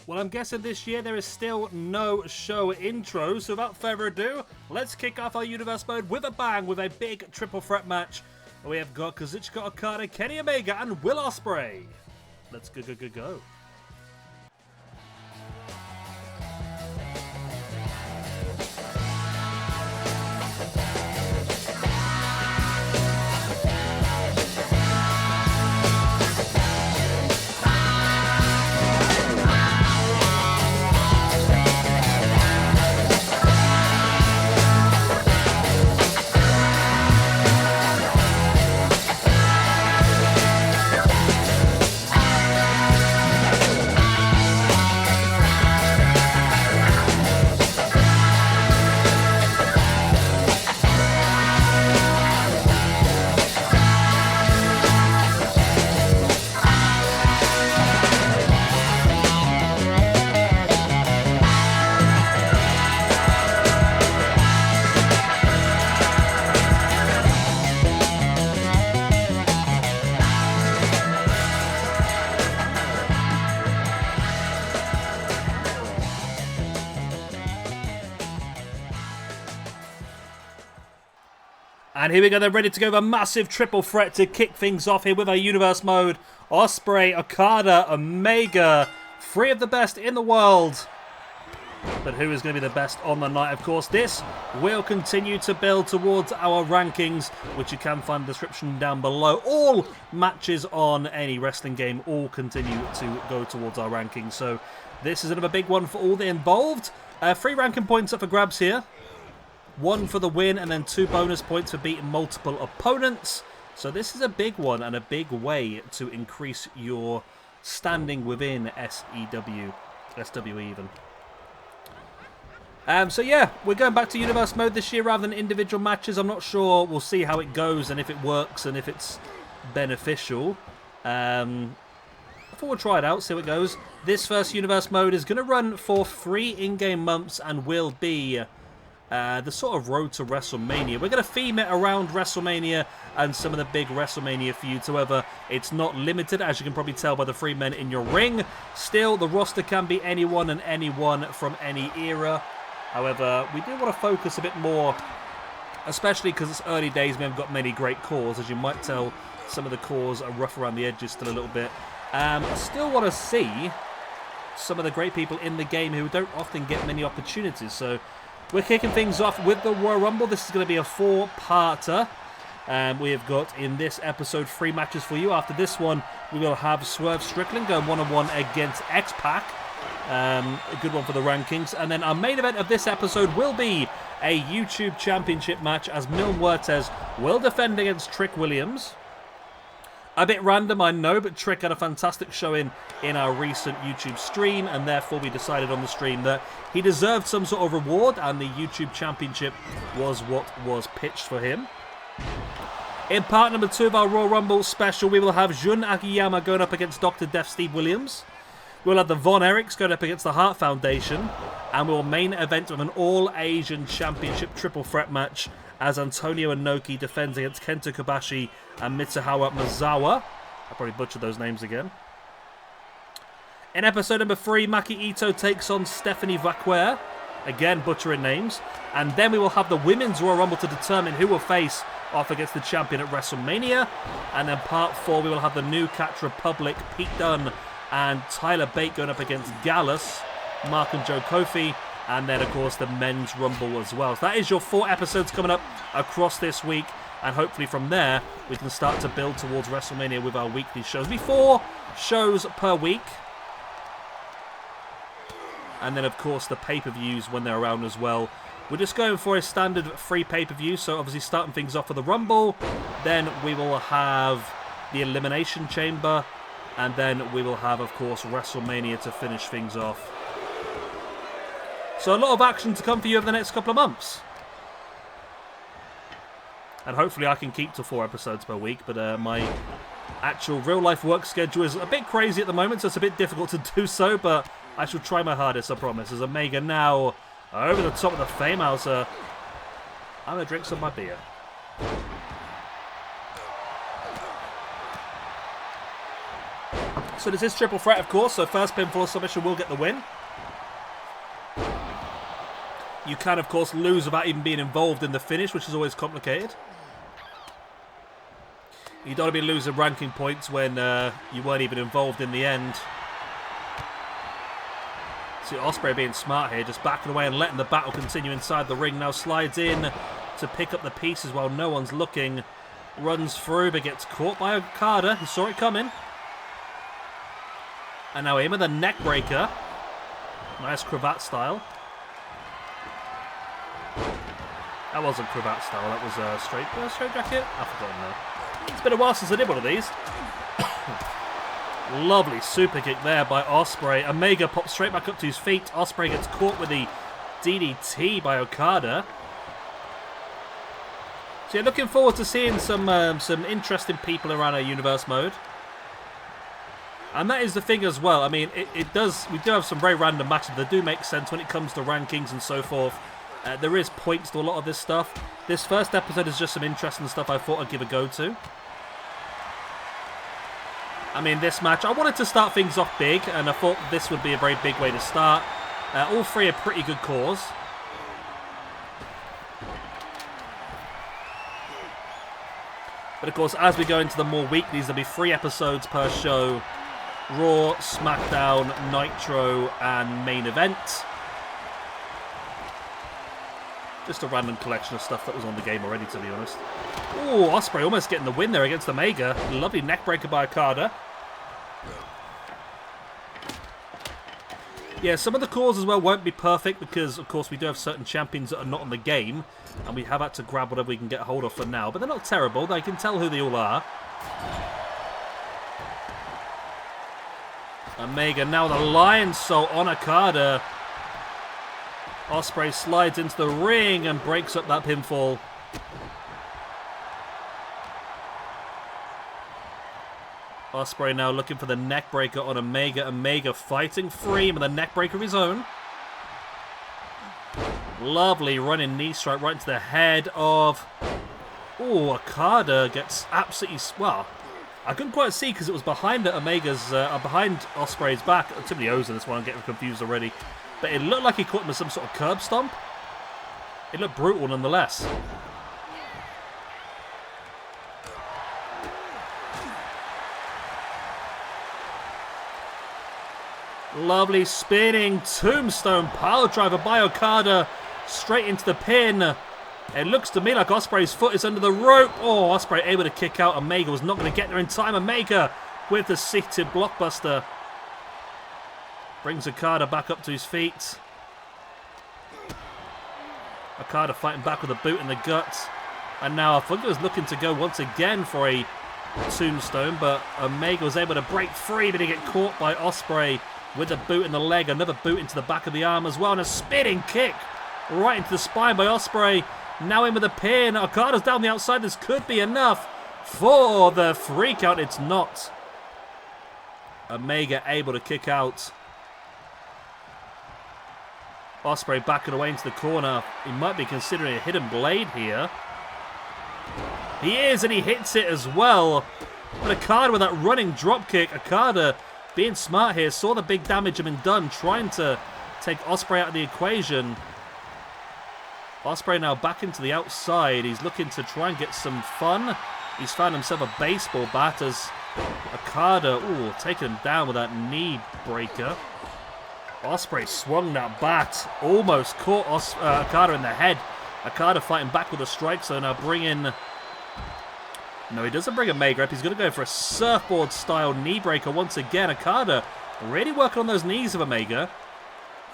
Well, I'm guessing this year there is still no show intro, so without further ado, let's kick off our Universe mode with a bang with a big triple threat match. We have got Kazuchika, Okada, Kenny Omega, and Will Ospreay. Let's go. And here we go, they're ready to go with a massive triple threat to kick things off here with our Universe mode. Ospreay, Okada, Omega, three of the best in the world. But who is going to be the best on the night? Of course, this will continue to build towards our rankings, which you can find in the description down below. All matches on any wrestling game all continue to go towards our rankings. So this is another big one for all the involved. 3 ranking points up for grabs here. 1 for the win, and then 2 bonus points for beating multiple opponents. So this is a big one and a big way to increase your standing within SWE even. So yeah, we're going back to Universe mode this year rather than individual matches. I'm not sure. We'll see how it goes and if it works and if it's beneficial. I thought we'll try it out, see how it goes. This first Universe mode is going to run for 3 in-game months and will be the sort of road to WrestleMania. We're going to theme it around WrestleMania and some of the big WrestleMania feuds. However, it's not limited, as you can probably tell by the 3 men in your ring. Still, the roster can be anyone and anyone from any era. However, we do want to focus a bit more, especially because it's early days. We haven't got many great cores. As you might tell, some of the cores are rough around the edges still a little bit. I still want to see some of the great people in the game who don't often get many opportunities. So we're kicking things off with the Royal Rumble. This is going to be a 4-parter. We have got in this episode 3 matches for you. After this one, we will have Swerve Strickland going 1-on-1 against X-Pac. A good one for the rankings. And then our main event of this episode will be a YouTube Championship match as Muertes will defend against Trick Williams. A bit random, I know, but Trick had a fantastic showing in our recent YouTube stream, and therefore we decided on the stream that he deserved some sort of reward, and the YouTube Championship was what was pitched for him. In part number 2 of our Royal Rumble special, we will have Jun Akiyama going up against Dr. Death Steve Williams. We'll have the Von Erichs going up against the Hart Foundation, and we'll main event with an All-Asian Championship triple threat match as Antonio Inoki defends against Kento Kobashi and Mitsuhawa Misawa. I probably butchered those names again. In episode number 3, Maki Ito takes on Stephanie Vaquer. Again, butchering names. And then we will have the Women's Royal Rumble to determine who will face off against the champion at WrestleMania. And then part 4, we will have the New Catch Republic, Pete Dunne and Tyler Bate going up against Gallus, Mark and Joe Kofi, and then, of course, the Men's Rumble as well. So that is your 4 episodes coming up across this week, and hopefully from there, we can start to build towards WrestleMania with our weekly shows. It'll be 4 shows per week. And then, of course, the pay-per-views when they're around as well. We're just going for a standard 3 pay-per-view, so obviously starting things off with the Rumble. Then we will have the Elimination Chamber. And then we will have, of course, WrestleMania to finish things off. So a lot of action to come for you over the next couple of months. And hopefully I can keep to 4 episodes per week. But my actual real-life work schedule is a bit crazy at the moment, so it's a bit difficult to do so. But I shall try my hardest, I promise. As Omega now over the top of the Fame House. I'm going to drink some of my beer. So this is triple threat, of course, so first pinfall or submission will get the win. You can, of course, lose without even being involved in the finish, which is always complicated. You don't want to be losing ranking points when you weren't even involved in the end. See Ospreay being smart here, just backing away and letting the battle continue inside the ring. Now slides in to pick up the pieces while no one's looking. Runs through but gets caught by Okada. He saw it coming. And now in with a neck breaker. Nice cravat style. That wasn't cravat style, that was a straight jacket? I've forgotten now. It's been a while since I did one of these. Lovely super kick there by Ospreay. Omega pops straight back up to his feet. Ospreay gets caught with the DDT by Okada. So yeah, looking forward to seeing some interesting people around our universe mode. And that is the thing as well. I mean, we do have some very random matches that do make sense when it comes to rankings and so forth. There is points to a lot of this stuff. This first episode is just some interesting stuff I thought I'd give a go to. I mean, this match, I wanted to start things off big, and I thought this would be a very big way to start. All three are pretty good cores. But of course, as we go into the more weeklies, there'll be 3 episodes per show. Raw, SmackDown, Nitro, and Main Event. Just a random collection of stuff that was on the game already, to be honest. Ooh, Ospreay almost getting the win there against Omega. Lovely neck breaker by Okada. Yeah, some of the cores as well won't be perfect because, of course, we do have certain champions that are not in the game. And we have had to grab whatever we can get hold of for now. But they're not terrible. They can tell who they all are. Omega now the Lion Soul on Okada. Ospreay slides into the ring and breaks up that pinfall. Ospreay now looking for the neck breaker on Omega. Omega fighting free with a neck breaker of his own. Lovely running knee strike right into the head of... Ooh, Okada gets absolutely... Well, I couldn't quite see because it was behind behind Ospreay's back. Too many O's in this one, I'm getting confused already. But it looked like he caught him with some sort of curb stomp. It looked brutal nonetheless. Lovely spinning tombstone pile driver by Okada. Straight into the pin. It looks to me like Ospreay's foot is under the rope. Oh, Ospreay able to kick out. Omega was not going to get there in time. Omega with the seated blockbuster. Brings Okada back up to his feet. Okada fighting back with a boot in the gut. And now I think he was looking to go once again for a tombstone, but Omega was able to break free, but he get caught by Ospreay with a boot in the leg. Another boot into the back of the arm as well, and a spinning kick right into the spine by Ospreay. Now in with a pin. Okada's down the outside. This could be enough for the 3 count. It's not. Omega able to kick out. Ospreay backing away into the corner. He might be considering a hidden blade here. He is, and he hits it as well. But Okada with that running drop kick. Okada being smart here. Saw the big damage had been done. Trying to take Ospreay out of the equation. Ospreay now back into the outside. He's looking to try and get some fun. He's found himself a baseball bat as Okada, ooh, taking him down with that knee breaker. Ospreay swung that bat. Almost caught Okada in the head. Okada fighting back with a strike, so now bring in... No, he doesn't bring Omega up. He's going to go for a surfboard-style knee breaker once again. Okada really working on those knees of Omega.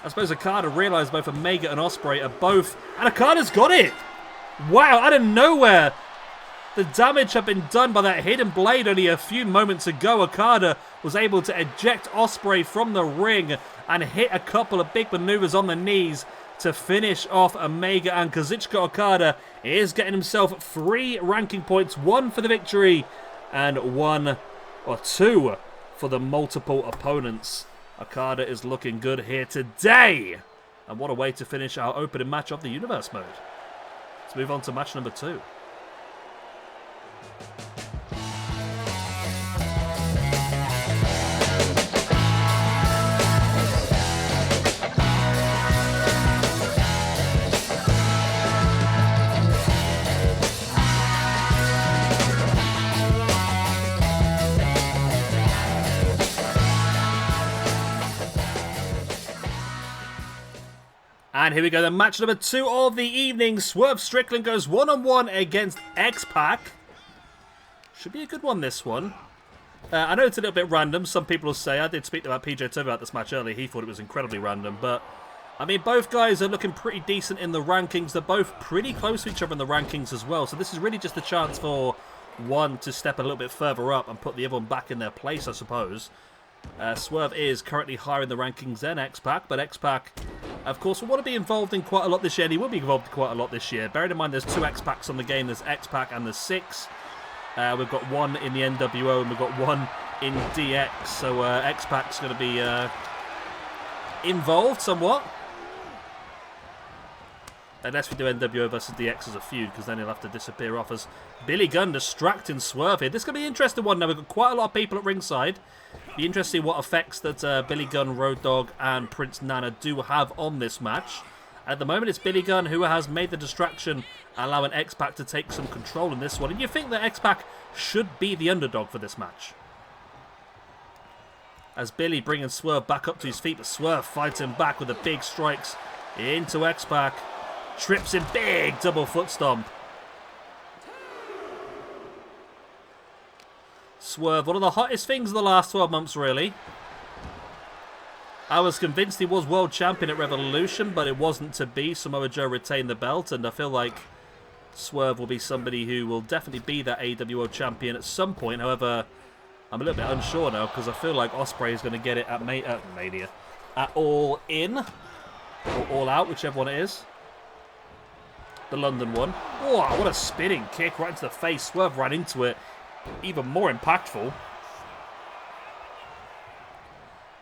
I suppose Okada realised both Omega and Ospreay are both... And Okada's got it! Wow, out of nowhere! The damage had been done by that hidden blade only a few moments ago. Okada was able to eject Ospreay from the ring and hit a couple of big maneuvers on the knees to finish off Omega, and Kazuchika Okada is getting himself 3 ranking points, 1 for the victory and 2 for the multiple opponents. Okada is looking good here today, and what a way to finish our opening match of the Universe mode. Let's move on to match number 2. And here we go, the match number 2 of the evening. Swerve Strickland goes one-on-one against X-Pac. Should be a good one, this one. I know it's a little bit random. Some people will say, I did speak about PJ Toby about this match earlier. He thought it was incredibly random. But, I mean, both guys are looking pretty decent in the rankings. They're both pretty close to each other in the rankings as well. So this is really just a chance for one to step a little bit further up and put the other one back in their place, I suppose. Swerve is currently higher in the rankings than X-Pac, but X-Pac, of course, will want to be involved in quite a lot this year, and he will be involved in quite a lot this year. Bearing in mind there's 2 X-Pacs on the game, there's X-Pac and there's 6. We've got 1 in the NWO and we've got 1 in DX, so X-Pac's going to be involved somewhat. Unless we do NWO versus DX as a feud, because then he'll have to disappear off as Billy Gunn distracting Swerve here. This is going to be an interesting one now. We've got quite a lot of people at ringside. Be interesting what effects that Billy Gunn, Road Dogg, and Prince Nana do have on this match. At the moment, it's Billy Gunn who has made the distraction, allowing X-Pac to take some control in this one. And you think that X-Pac should be the underdog for this match. As Billy bringing Swerve back up to his feet, but Swerve fights him back with the big strikes into X-Pac. Trips him, big double foot stomp. Swerve, one of the hottest things of the last 12 months, really. I was convinced he was world champion at Revolution, but it wasn't to be. Samoa Joe retained the belt, and I feel like Swerve will be somebody who will definitely be that AWO champion at some point. However, I'm a little bit unsure now, because I feel like Ospreay is going to get it at Mania. At All In, or All Out, whichever one it is. The London one. Oh, what a spinning kick right into the face. Swerve ran into it. Even more impactful.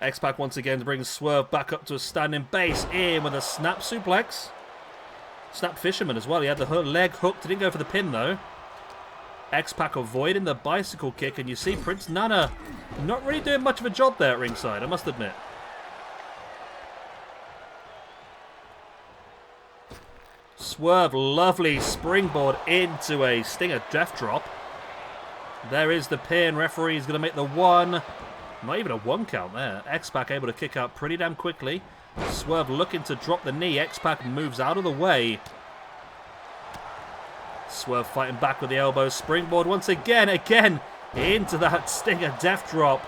X-Pac once again brings Swerve back up to a standing base. In with a snap suplex. Snap fisherman as well. He had the leg hooked. He didn't go for the pin though. X-Pac avoiding the bicycle kick. And you see Prince Nana not really doing much of a job there at ringside, I must admit. Swerve, lovely springboard into a Stinger death drop. There is the pin. Referee is going to make the 1. Not even a 1 count there. X-Pac able to kick out pretty damn quickly. Swerve looking to drop the knee. X-Pac moves out of the way. Swerve fighting back with the elbow. Springboard once again. Into that Stinger death drop.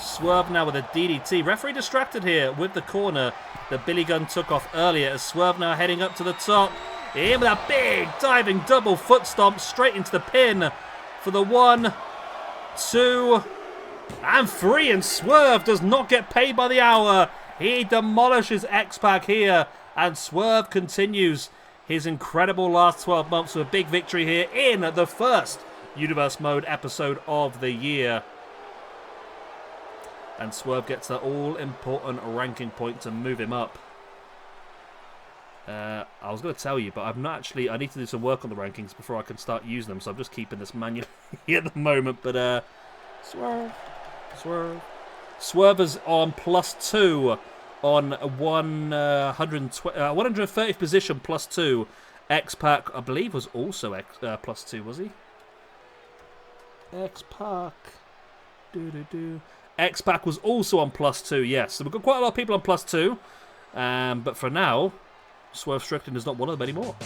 Swerve now with a DDT. Referee distracted here with the corner that Billy Gunn took off earlier. As Swerve now heading up to the top. In with a big diving double foot stomp straight into the pin for the 1, 2, and 3. And Swerve does not get paid by the hour. He demolishes X-Pac here. And Swerve continues his incredible last 12 months with a big victory here in the first Universe Mode episode of the year. And Swerve gets that all-important ranking point to move him up. I was going to tell you, but I've not actually... I need to do some work on the rankings before I can start using them, so I'm just keeping this manually at the moment. But, Swerve. Swerve is on +2 on 130th position, +2. X-Pac, I believe, was also +2, was he? X-Pac. X-Pac was also on +2, yes. So we've got quite a lot of people on +2. But for now, Swerve Strickland is not one of them anymore.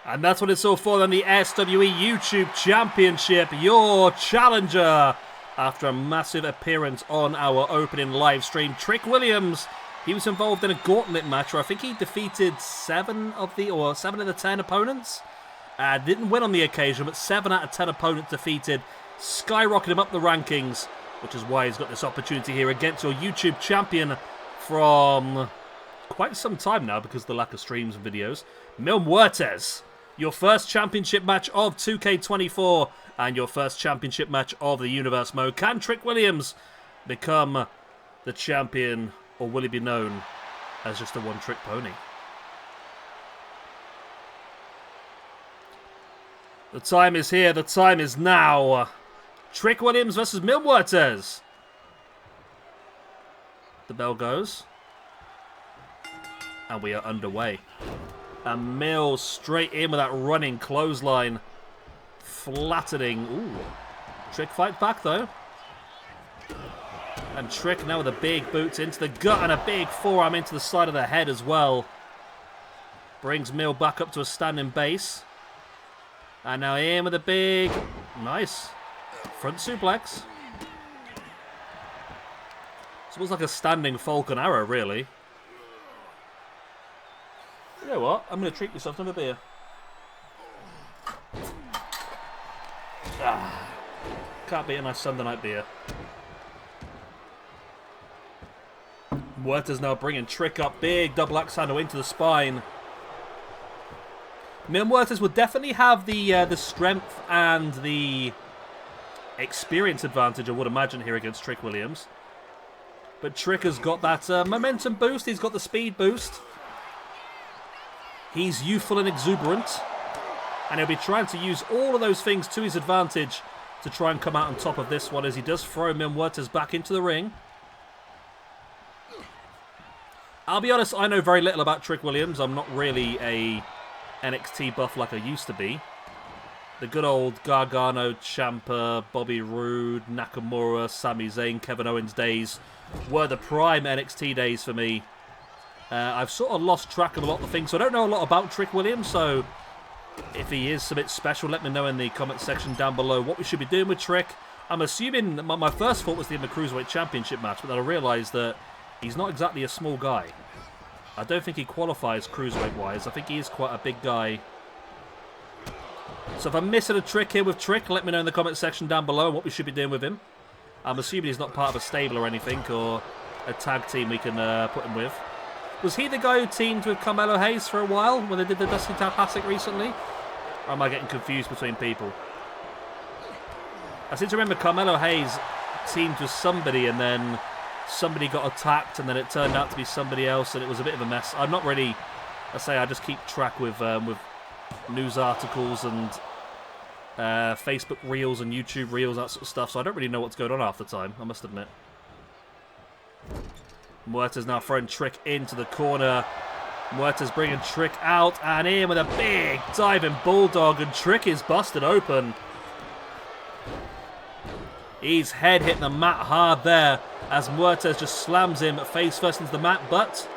And that's what it's all for then, the SWE YouTube Championship. Your challenger after a massive appearance on our opening live stream. Trick Williams, he was involved in a gauntlet match where I think he defeated 7 of the 10 opponents. Didn't win on the occasion, but 7 out of 10 opponents defeated. Skyrocketed him up the rankings, which is why he's got this opportunity here against your YouTube champion from quite some time now because of the lack of streams and videos. Muertes. Your first championship match of 2K24 and your first championship match of the Universe mode. Can Trick Williams become the champion, or will he be known as just a one-trick pony? The time is here. The time is now. Trick Williams versus Muertes. The bell goes. And we are underway. And Mil straight in with that running clothesline. Flattening. Ooh. Trick fight back though. And Trick now with a big boot into the gut and a big forearm into the side of the head as well. Brings Mil back up to a standing base. And now in with a big, nice front suplex. It's almost like a standing Falcon Arrow, really. You know what? I'm going to treat myself to a beer. Can't beat a nice Sunday night beer. Muertes now bringing Trick up. Big double axe handle into the spine. Muertes will definitely have the strength and the experience advantage, I would imagine, here against Trick Williams. But Trick has got that momentum boost. He's got the speed boost. He's youthful and exuberant. And he'll be trying to use all of those things to his advantage to try and come out on top of this one, as he does throw Muertes back into the ring. I'll be honest, I know very little about Trick Williams. I'm not really a NXT buff like I used to be. The good old Gargano, Ciampa, Bobby Roode, Nakamura, Sami Zayn, Kevin Owens days were the prime NXT days for me. I've sort of lost track of a lot of things, so I don't know a lot about Trick Williams, so if he is a bit special, let me know in the comment section down below what we should be doing with Trick. I'm assuming, my first thought was the Cruiserweight Championship match, but then I realised that he's not exactly a small guy. I don't think he qualifies Cruiserweight-wise. I think he is quite a big guy. So if I'm missing a trick here with Trick, let me know in the comment section down below what we should be doing with him. I'm assuming he's not part of a stable or anything, or a tag team we can put him with. Was he the guy who teamed with Carmelo Hayes for a while when they did the Dusty Tap Classic recently? Or am I getting confused between people? I seem to remember Carmelo Hayes teamed with somebody and then somebody got attacked and then it turned out to be somebody else and it was a bit of a mess. I'm not really, I just keep track with news articles and Facebook Reels and YouTube Reels, that sort of stuff, so I don't really know what's going on half the time, I must admit. Muertes now throwing Trick into the corner. Muertes bringing Trick out and in with a big diving bulldog, and Trick is busted open. His head hit the mat hard there as Muertes just slams him face first into the mat, but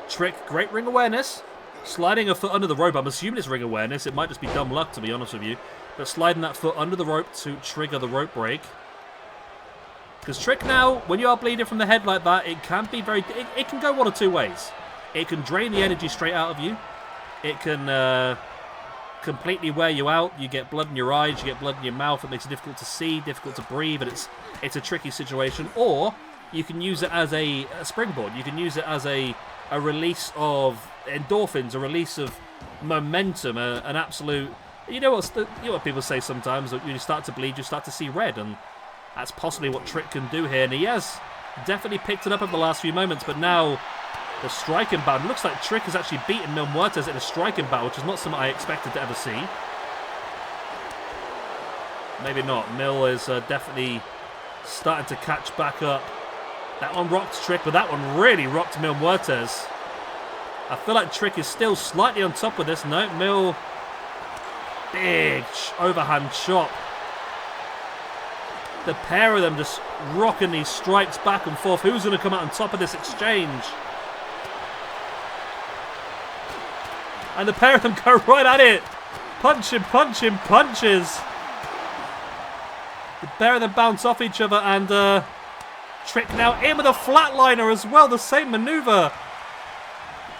Trick, great ring awareness. Sliding a foot under the rope. I'm assuming it's ring awareness. It might just be dumb luck, to be honest with you. But sliding that foot under the rope to trigger the rope break. Because Trick now, when you are bleeding from the head like that, it can be very... It can go one of two ways. It can drain the energy straight out of you. It can completely wear you out. You get blood in your eyes, you get blood in your mouth. It makes it difficult to see, difficult to breathe, and it's a tricky situation. Or you can use it as a springboard. You can use it as a release of endorphins, a release of momentum, an absolute... You know what people say sometimes, that when you start to bleed, you start to see red, and that's possibly what Trick can do here, and he has definitely picked it up over the last few moments, but now the striking battle. Looks like Trick has actually beaten Muertes in a striking battle, which is not something I expected to ever see. Maybe not. Mil is definitely starting to catch back up. That one rocked Trick, but that one really rocked Muertes. I feel like Trick is still slightly on top of this. No, Mil, big overhand chop. The pair of them just rocking these strikes back and forth. Who's going to come out on top of this exchange? And the pair of them go right at it. Punching, punching, punches. The pair of them bounce off each other, and Trick now in with a flatliner as well. The same maneuver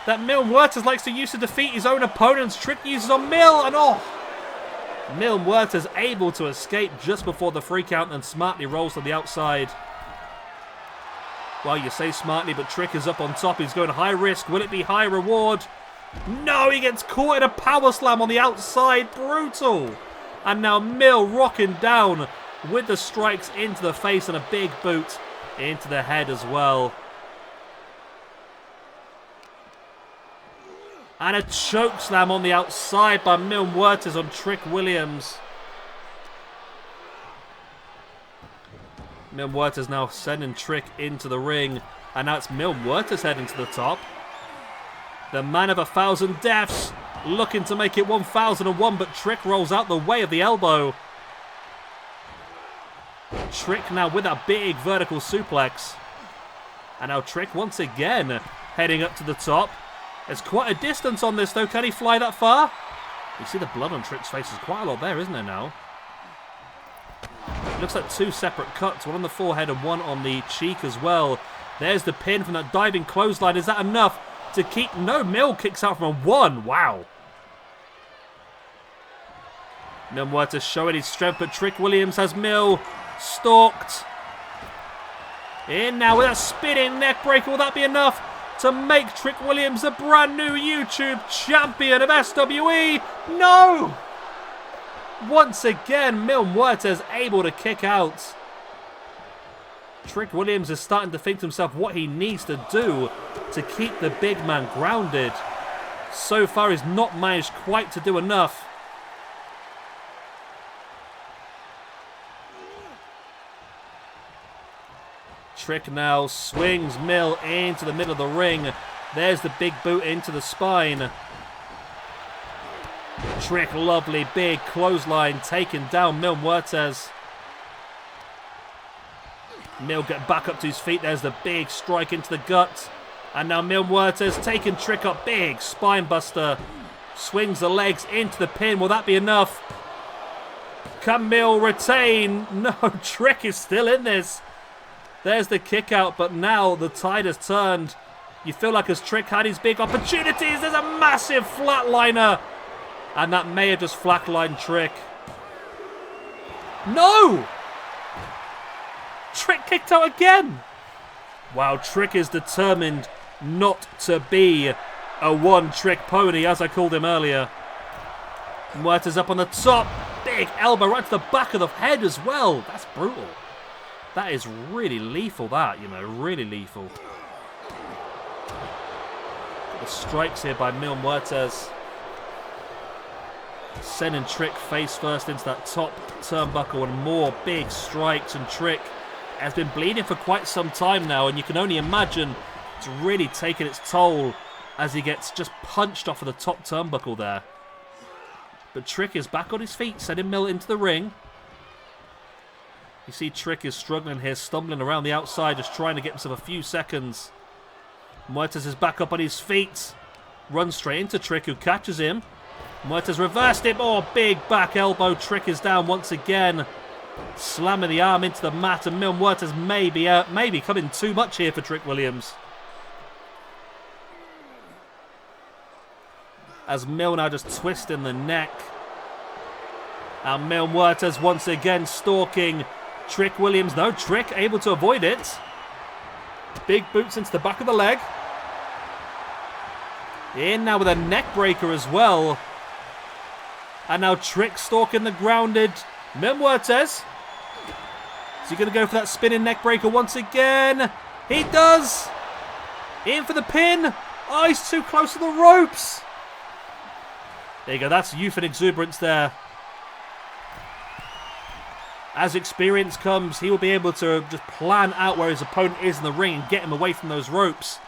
that Muertes likes to use to defeat his own opponents. Trick uses on Mil, and Muertes able to escape just before the 3 count and smartly rolls to the outside. Well, you say smartly, but Trick is up on top. He's going high risk. Will it be high reward? No, he gets caught in a power slam on the outside. Brutal. And now Mill rocking down with the strikes into the face and a big boot into the head as well. And a choke slam on the outside by Mil Muertes on Trick Williams. Mil Muertes now sending Trick into the ring. And now it's Mil Muertes heading to the top. The man of 1,000 deaths looking to make it 1,001, but Trick rolls out the way of the elbow. Trick now with a big vertical suplex. And now Trick once again heading up to the top. There's quite a distance on this though. Can he fly that far? You see the blood on Trick's face. There's quite a lot there, isn't there now? Looks like two separate cuts. One on the forehead and one on the cheek as well. There's the pin from that diving clothesline. Is that enough to keep... No, Mill kicks out from a 1. Wow. Mil Muertes showing his strength, but Trick Williams has Mill stalked. In now with a spinning neck breaker. Will that be enough to make Trick Williams a brand new YouTube champion of SWE? No! Once again, Mil Muertes able to kick out. Trick Williams is starting to think to himself what he needs to do to keep the big man grounded. So far, he's not managed quite to do enough. Trick now swings Mill into the middle of the ring. There's the big boot into the spine. Trick, lovely big clothesline taking down Mil Muertes. Mill get back up to his feet. There's the big strike into the gut. And now Mil Muertes taking Trick up. Big spine buster. Swings the legs into the pin. Will that be enough? Can Mill retain? No, Trick is still in this. There's the kick out, but now the tide has turned. You feel like as Trick had his big opportunities, there's a massive flatliner. And that may have just flatlined Trick. No! Trick kicked out again. Wow, Trick is determined not to be a one-trick pony, as I called him earlier. Muertes up on the top. Big elbow right to the back of the head as well. That's brutal. That is really lethal, that, you know, really lethal. The strikes here by Mil Muertes. Sending Trick face first into that top turnbuckle and more big strikes, and Trick has been bleeding for quite some time now, and you can only imagine it's really taken its toll as he gets just punched off of the top turnbuckle there. But Trick is back on his feet, sending Mill into the ring. You see Trick is struggling here, stumbling around the outside, just trying to get himself a few seconds. Muertes is back up on his feet. Runs straight into Trick, who catches him. Muertes reversed him. Oh, big back elbow. Trick is down once again. Slamming the arm into the mat, and Mil Muertes may be coming too much here for Trick Williams. As Mill now just twisting the neck. And Mil Muertes once again stalking Trick Williams. No, Trick able to avoid it. Big boots into the back of the leg. In now with a neck breaker as well. And now Trick stalking the grounded Mil Muertes. Is he going to go for that spinning neck breaker once again? He does. In for the pin. Oh, he's too close to the ropes. There you go. That's youth and exuberance there. As experience comes, he will be able to just plan out where his opponent is in the ring and get him away from those ropes.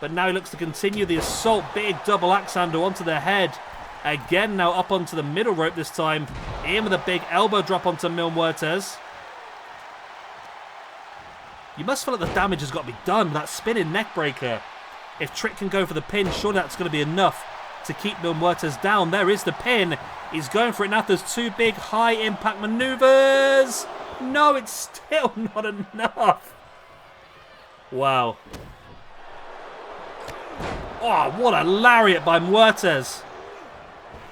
But now he looks to continue the assault. Big double axe handle onto the head. Again, now up onto the middle rope this time. In with a big elbow drop onto Mil Muertes. You must feel like the damage has got to be done. That spinning neck breaker. If Trick can go for the pin, surely that's going to be enough to keep Mil Muertes down. There is the pin. He's going for it now. There's two big high impact maneuvers. No, it's still not enough. Wow. Oh, what a lariat by Muertes.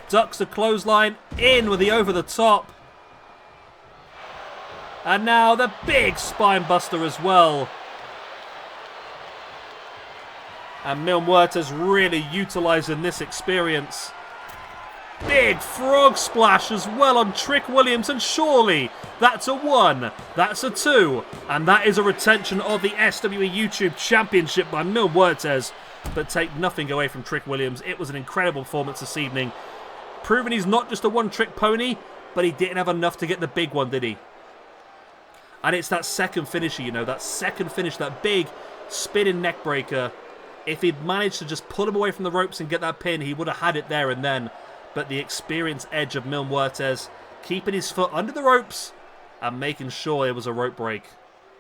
Ducks the clothesline, in with the over the top. And now the big spine buster as well. And Muertes really utilising this experience. Big frog splash as well on Trick Williams, and surely that's a 1, that's a 2, and that is a retention of the SWE YouTube Championship by Muertes. But take nothing away from Trick Williams. It was an incredible performance this evening, proving he's not just a one-trick pony, but he didn't have enough to get the big one, did he? And it's that second finisher, you know, that second finish, that big spinning neck breaker. If he'd managed to just pull him away from the ropes and get that pin, he would have had it there and then. But the experience edge of Muertes, keeping his foot under the ropes and making sure there was a rope break.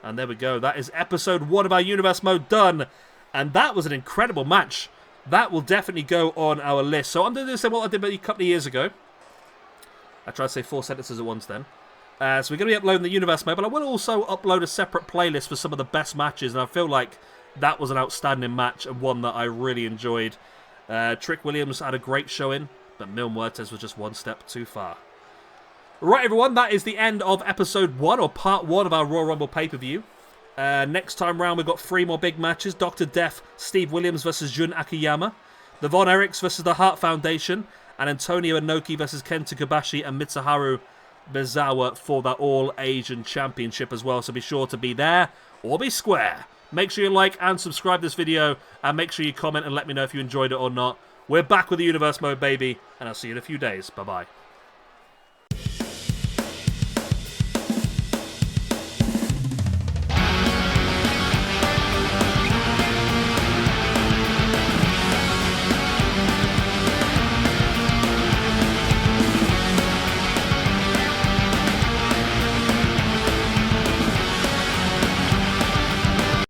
And there we go. That is episode 1 of our Universe Mode done. And that was an incredible match. That will definitely go on our list. So I'm doing this what I did a couple of years ago. I tried to say 4 sentences at once then. So we're going to be uploading the Universe Mode, but I will also upload a separate playlist for some of the best matches. And I feel like that was an outstanding match and one that I really enjoyed. Trick Williams had a great showing, but Muertes was just one step too far. Right, everyone, that is the end of episode 1, or part 1 of our Royal Rumble pay-per-view. Next time round, we've got 3 more big matches. Dr. Death, Steve Williams versus Jun Akiyama. The Von Erichs versus the Hart Foundation. And Antonio Inoki versus Kenta Kobashi and Mitsuharu Misawa for that All-Asian Championship as well. So be sure to be there or be square. Make sure you like and subscribe this video. And make sure you comment and let me know if you enjoyed it or not. We're back with the Universe Mode, baby. And I'll see you in a few days. Bye-bye.